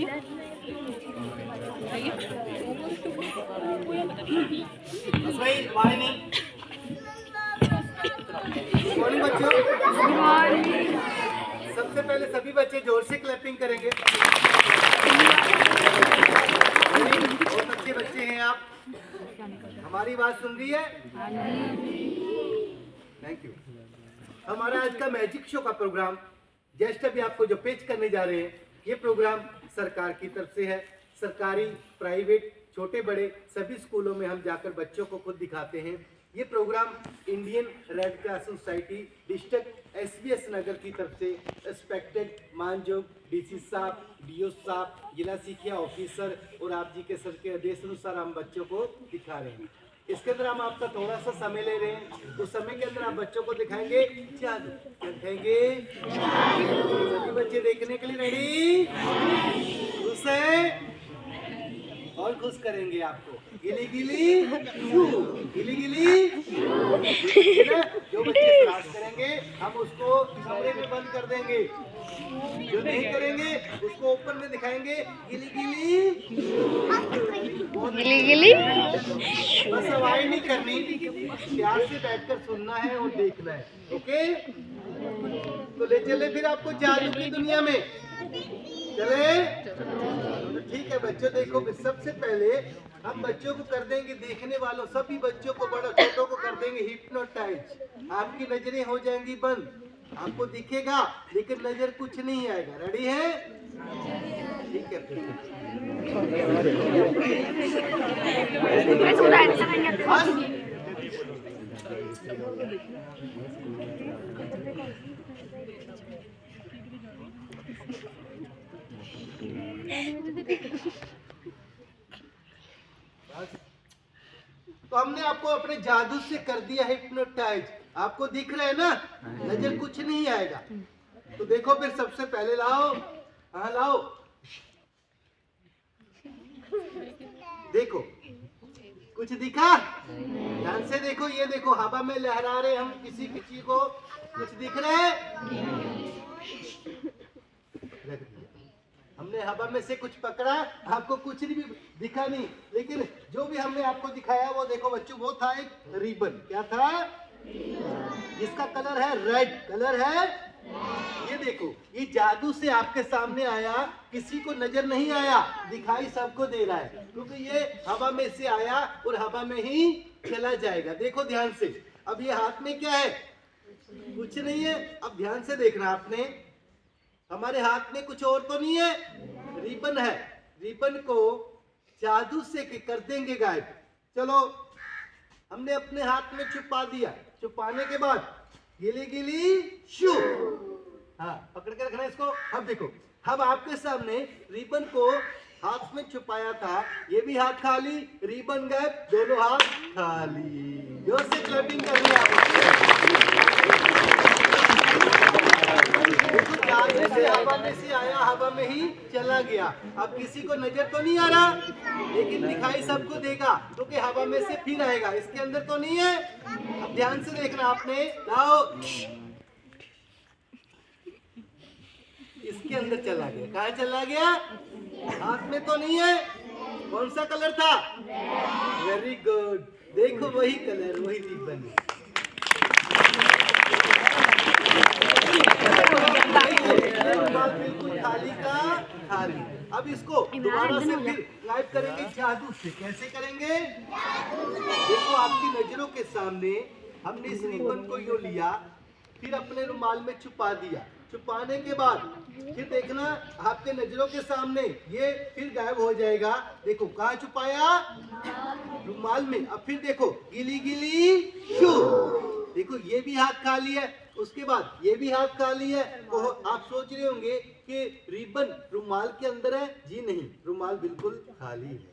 Morning बच्चों। सबसे पहले सभी बच्चे जोर से क्लैपिंग करेंगे। बहुत अच्छे बच्चे हैं आप। हमारी बात सुन रही है? Thank you. हमारा आज का मैजिक शो का प्रोग्राम जस्ट अभी आपको जो पेश करने जा रहे हैं, ये प्रोग्राम सरकार की तरफ से है। सरकारी, प्राइवेट, छोटे बड़े सभी स्कूलों में हम जाकर बच्चों को खुद दिखाते हैं। ये program Indian Red Cross Society district SBS Nagar की तरफ से रिस्पेक्टेड मानजोग डीसी साहब, डीओ साहब, जिला शिक्षा ऑफिसर और आप जी के सर के आदेश अनुसार हम बच्चों को दिखा रहे हैं। इसके अंदर हम आपका थोड़ा सा समय ले रहे हैं। उस समय के अंदर आप बच्चों को दिखाएंगे जादू। क्या दिखाएंगे? सभी बच्चे देखने के लिए रेडी? खुश है? और खुश करेंगे आपको। गिली गिली शू, गिली गिली जो बच्चे क्लास करेंगे हम उसको कमरे में बंद कर देंगे। जो नहीं करेंगे उसको ओपन में दिखाएंगे। गिली गिली गिली गिली। बस आवाज नहीं करनी, प्यार से बैठकर सुनना है और देखना है। ओके, तो ले चले फिर आपको जादू की दुनिया में। चले तो ठीक है बच्चों। देखो सबसे पहले हम बच्चों को कर देंगे, देखने वालों सभी बच्चों को, बड़ों छोटों को कर देंगे हिप्नोटाइज। आपकी नजरें हो जाएंगी बंद, आपको दिखेगा लेकिन नजर कुछ नहीं आएगा। रेडी है? ठीक है तो हमने आपको अपने जादू से कर दिया हिप्नोटाइज। आपको दिख रहा है ना, नजर कुछ नहीं आएगा। तो देखो फिर सबसे पहले लाओ, हाँ लाओ, देखो कुछ दिखा? ध्यान से देखो, ये देखो हवा में लहरा रहे हम, किसी किसी को कुछ दिख रहा है? हमने हवा में से कुछ पकड़ा, आपको कुछ भी दिखा नहीं, लेकिन जो भी हमने आपको दिखाया वो देखो बच्चों, वो था एक रिबन। क्या था? जिसका कलर है रेड। कलर है ये देखो, ये जादू से आपके सामने आया, किसी को नजर नहीं आया, दिखाई सबको दे रहा है क्योंकि ये हवा में से आया और हवा में ही चला जाएगा। देखो ध्यान से। अब ये हाथ में क्या है? कुछ नहीं है। अब ध्यान से देखना आपने, हमारे हाथ में कुछ और तो नहीं है, रिबन है। रिबन को जादू से कर देंगे गायब। चलो हमने अपने हाथ में छुपा दिया। छुपाने के बाद गिली गिली शू, हाँ पकड़ के रखना इसको। अब देखो, अब आपके सामने रिबन को हाथ में छुपाया था, ये भी हाथ खाली, रिबन गायब, दोनों हाथ खाली। जोर से क्लैपिंग करनी से हवा में से आया, हवा में ही चला गया। अब किसी को नजर तो नहीं आ रहा, लेकिन दिखाई सबको देगा क्योंकि हवा में से फिर आएगा, इसके अंदर तो नहीं है। अब ध्यान से देखना आपने, लाओ, इसके अंदर चला गया। कहाँ चला गया? हाथ में तो नहीं है। कौन सा कलर था? Very good. देखो वही कलर, वही रिबन। बिल्कुल खाली का खाली। अब इसको दोबारा से फिर लाइव करेंगे जादू से। कैसे करेंगे? देखो आपकी नजरों के सामने हमने इस रिबन को यूं लिया, फिर अपने रुमाल में छुपा दिया। छुपाने के बाद फिर देखना आपके नजरों के सामने ये फिर गायब हो जाएगा। देखो कहाँ छुपाया? रुमाल में। अब फिर देखो गिली गिली शू, देखो ये भी हाथ खाली है, उसके बाद ये भी हाथ खाली है। तो आप सोच रहे होंगे कि रिबन रुमाल के अंदर है। जी नहीं, रुमाल बिल्कुल खाली है।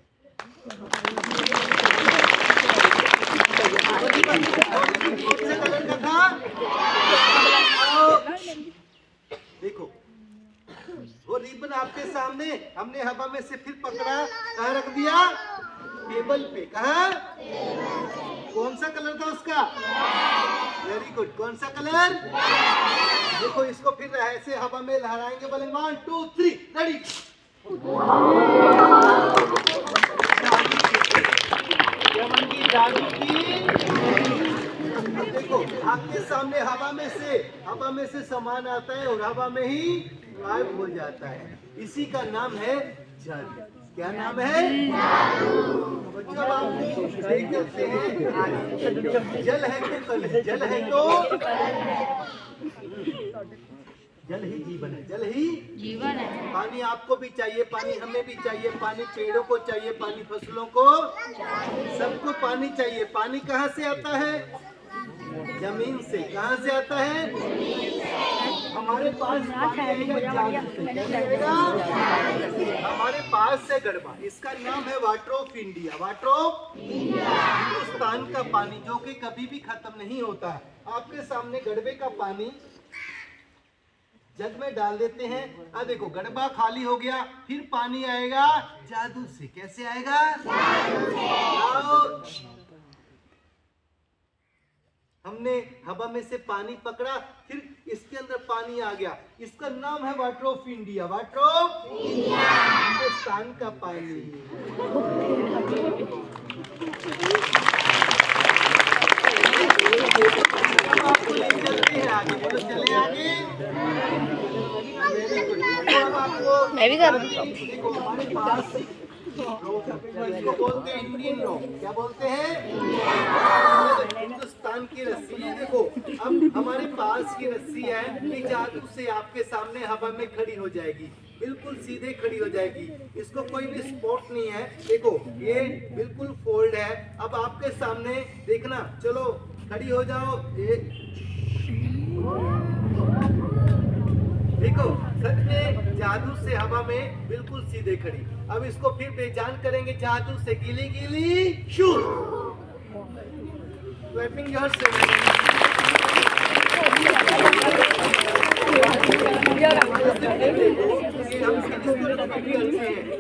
कलर का था? देखो वो रिबन आपके सामने हमने हवा में से फिर पकड़ा, कहाँ रख दिया? टेबल पे। कहाँ? कौन सा कलर था उसका? Very good. कौन सा कलर? देखो इसको फिर ऐसे हवा में लहराएंगे, बोले 1 2 3 रेडी। क्या बन गई? जादू की। अब देखो आपके सामने हवा में से सामान आता है और हवा में ही गायब हो जाता है। इसी का नाम है जादू। क्या नाम है? बच्चों अब आपको देख सकते हैं आगे। जल है तो कल है, जल है तो जल ही जीवन है, जल ही जीवन है। पानी आपको भी चाहिए, पानी हमें भी चाहिए, पानी पेड़ों को चाहिए, पानी फसलों को, सबको पानी चाहिए। पानी कहाँ से आता है? जमीन से। कहाँ से आता है? हमारे पास पानी आएगा जादू से। कैसे आएगा? हमारे पास से गढ़वा। इसका नाम है water of India. Water of Hindustan का पानी जो कि कभी भी खत्म नहीं होता है। आपके सामने गढ़वे का पानी जग में डाल देते हैं। अब देखो गढ़वा खाली हो गया, फिर पानी आएगा जादू से। कैसे आएगा? हमने हवा में से पानी पकड़ा, फिर इसके अंदर पानी आ गया। इसका नाम है water of India. Water of Hindustan का पानी। आपको ले चलते हैं आगे। बोलो चले आगे। अब आपको मैं भी कर देखो हमारे पास इसको बोलते हैं इंडियन रॉक। क्या बोलते हैं? हिंदुस्तान की रस्सी। ये देखो अब हमारे पास की रस्सी है, ये जादू से आपके सामने हवा में खड़ी हो जाएगी, बिल्कुल सीधे खड़ी हो जाएगी। इसको कोई भी स्पॉट नहीं है। देखो ये बिल्कुल फोल्ड है। अब आपके सामने देखना, चलो खड़ी हो जाओ। ये देखो सच में जादू से हवा में बिल्कुल सीधे खड़ी। अब इसको फिर बेजान करेंगे जादू से। गीली गीली शू। क्लैपिंग योर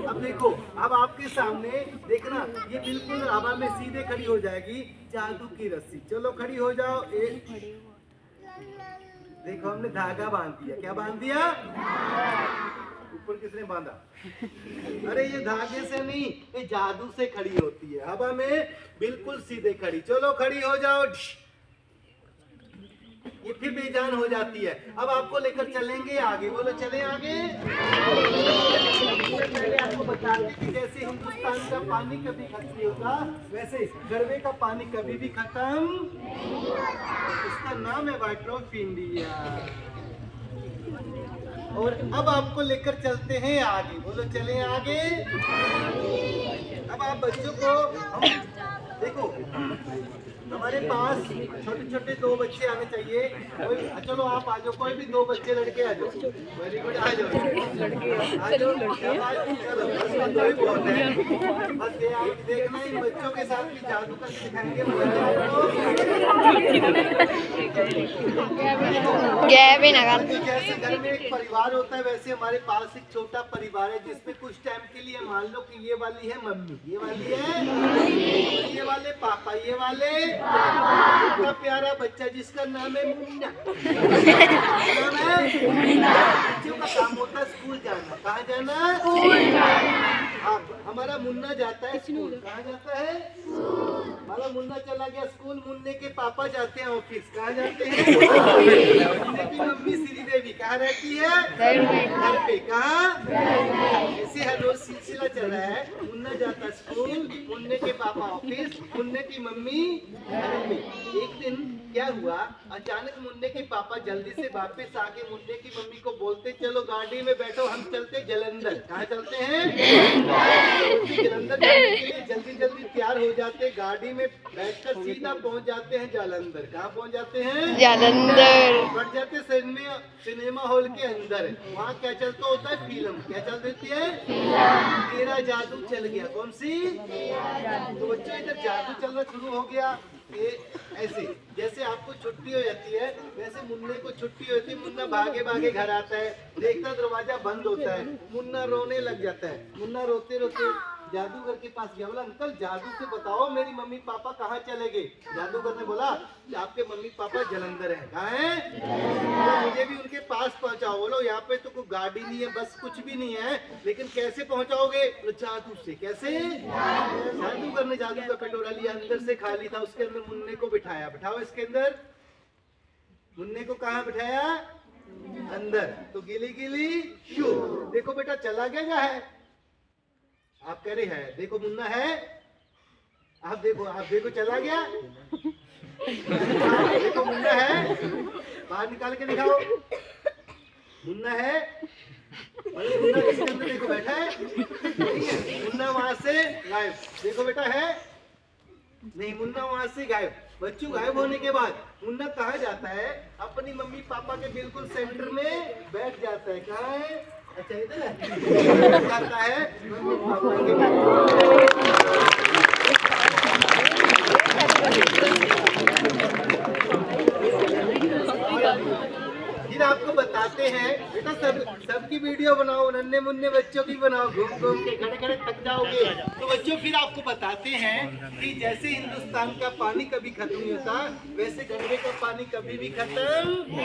अब देखो अब आपके सामने देखना, ये बिल्कुल हवा में सीधे खड़ी हो जाएगी जादू की रस्सी। चलो खड़ी हो जाओ। देखो हमने धागा बांध दिया। क्या बांध दिया? ऊपर किसने बांधा? अरे ये धागे से नहीं, ये जादू से खड़ी होती है, हवा में बिल्कुल सीधे खड़ी। चलो खड़ी हो जाओ। ये फिर बेजान हो जाती है। अब आपको लेकर चलेंगे आगे। बोलो चले आगे। पहले आपको बताते कि जैसे हिंदुस्तान का पानी कभी खत्म नहीं होता, वैसे गढ़वे का पानी कभी भी खत्म। इसका नाम है वाटर ऑफ इंडिया। और अब आपको लेकर चलते हैं आगे। बोलो चले आगे। अब आप बच्चों को हम देखो हमारे पास छोटे छोटे दो बच्चे आने चाहिए। चलो आप आ जाओ, कोई भी दो बच्चे लड़के आ जाओ। वेरी गुड, आ जाओ आ जाओ। चलो बस दो ही बहुत है। बस ये आप देखना, इन बच्चों के साथ भी जादू का सिखाएंगे। जैसे घर में एक परिवार होता है, वैसे हमारे पास एक छोटा परिवार है जिसमें कुछ टाइम के लिए मान लो कि ये वाली है मम्मी, ये वाली है, ये वाले पापा, ये वाले इतना प्यारा बच्चा जिसका नाम है मुन्ना। नाम है मुन्ना। बच्चों का काम होता है स्कूल जाना। कहाँ जाना? हमारा मुन्ना जाता है स्कूल। कहाँ जाता है? हमारा मुन्ना चला गया स्कूल। मुन्ने के पापा जाते हैं ऑफिस। कहाँ जाते हैं? मुन्ने की मम्मी श्रीदेवी कहाँ रहती है? घर पे। कहाँ? ऐसे हर रोज सिलसिला चल रहा है। मुन्ना जाता स्कूल, मुन्ने के पापा ऑफिस, मुन्ने की मम्मी घर पे। एक दिन क्या हुआ, अचानक मुन्ने के पापा जल्दी से वापस आके मुन्ने की मम्मी को बोलते, चलो गाड़ी में बैठो, हम चलते जलंधर। कहाँ चलते हैं? जलंधर जाने के लिए जल्दी जल्दी तैयार हो जाते, गाड़ी में बैठकर सीधा पहुंच जाते हैं जालंधर। कहाँ पहुंच जाते हैं? जालंधर। बढ़ जाते सिनेमा हॉल के अंदर। वहाँ क्या चलता होता है? फिल्म। क्या चल देती है? तेरा जादू चल गया। कौन सी? तो बच्चों इधर जादू चलना शुरू हो गया। ये ऐसे जैसे आपको छुट्टी हो जाती है, वैसे मुन्ने को छुट्टी होती है। मुन्ना भागे भागे घर आता है, देखता दरवाजा बंद होता है, मुन्ना रोने लग जाता है। मुन्ना रोते रोते जादूगर के पास गया, बोला अंकल जादू से बताओ मेरी मम्मी पापा कहाँ चले गए। जादूगर ने बोला आपके मम्मी पापा जलंधर है। कहाँ है? तो मुझे भी उनके पास पहुंचाओ। बोलो यहाँ पे तो कोई गाड़ी नहीं है, बस कुछ भी नहीं है, लेकिन कैसे पहुंचाओगे? बोले जादू से। कैसे? जादूगर ने जादू का कटोरा लिया, अंदर से खाली था, उसके अंदर मुन्ने को बिठाया। बिठाओ इसके अंदर। मुन्ने को कहाँ बिठाया? अंदर। तो गिली गिली शू। देखो बेटा चला गया क्या है? आप कह रहे हैं देखो मुन्ना है। आप देखो चला गया। देखो मुन्ना है, बाहर निकाल के दिखाओ। मुन्ना है, मुन्ना इसके अंदर देखो बैठा है, नहीं है। मुन्ना वहां से गायब। देखो बेटा है, नहीं मुन्ना वहां से गायब। बच्चों गायब होने के बाद मुन्ना कहाँ जाता है? अपनी मम्मी पापा के बिल्कुल सेंटर में बैठ जाता है। कहाँ है? अच्छा इधर है। जाता है मम्मी पापा फिर आपको बताते हैं बेटा सबकी वीडियो बनाओ, नन्हे मुन्ने बच्चों की बनाओ, घूम घूम के खड़े खड़े थक जाओगे। तो बच्चों फिर आपको बताते हैं कि जैसे हिंदुस्तान का पानी कभी खत्म नहीं होता, वैसे गंगे का पानी कभी भी खत्म